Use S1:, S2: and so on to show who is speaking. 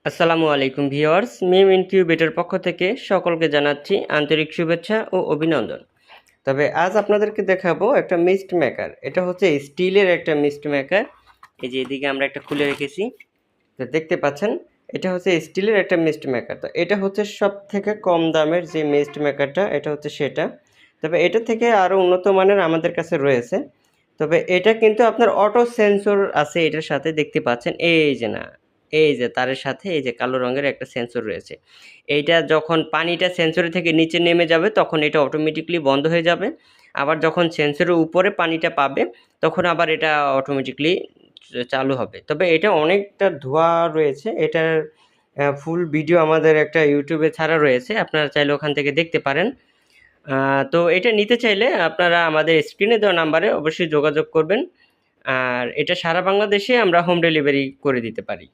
S1: আসসালামু আলাইকুম ভিউয়ার্স, মিম ইনকিউবেটর পক্ষ থেকে সকলকে জানাচ্ছি আন্তরিক শুভেচ্ছা ও অভিনন্দন। তবে আজ আপনাদেরকে দেখাবো একটা মিস্ট মেকার। এটা হচ্ছে স্টিলের একটা মিস্ট মেকার। এই যে এদিকে আমরা একটা খুলে রেখেছি, তো দেখতে পাচ্ছেন এটা হচ্ছে স্টিলের একটা মিস্ট মেকার। তো এটা হচ্ছে সব থেকে কম দামের যে মিস্ট মেকারটা, এটা হচ্ছে সেটা। তবে এটা থেকে আরও উন্নত মানের আমাদের কাছে রয়েছে। তবে এটা কিন্তু আপনার অটো সেন্সর আছে এটার সাথে, দেখতে পাচ্ছেন এই যে না, এই যে তারের সাথে এই যে কালো রঙের একটা সেন্সর রয়েছে। এইটা যখন পানিটা সেন্সরের থেকে নিচে নেমে যাবে তখন এটা অটোমেটিকলি বন্ধ হয়ে যাবে। আবার যখন সেন্সরের উপরে পানিটা পাবে তখন আবার এটা অটোমেটিকলি চালু হবে। তবে এটা অনেকটা ধোঁয়া রয়েছে। এটার ফুল ভিডিও আমাদের একটা ইউটিউবে ছাড়া রয়েছে, আপনারা চাইলে ওখান থেকে দেখতে পারেন। তো এটা নিতে চাইলে আপনারা আমাদের স্ক্রিনে দেওয়া নাম্বারে অবশ্যই যোগাযোগ করবেন। আর এটা সারা বাংলাদেশে আমরা হোম ডেলিভারি করে দিতে পারি।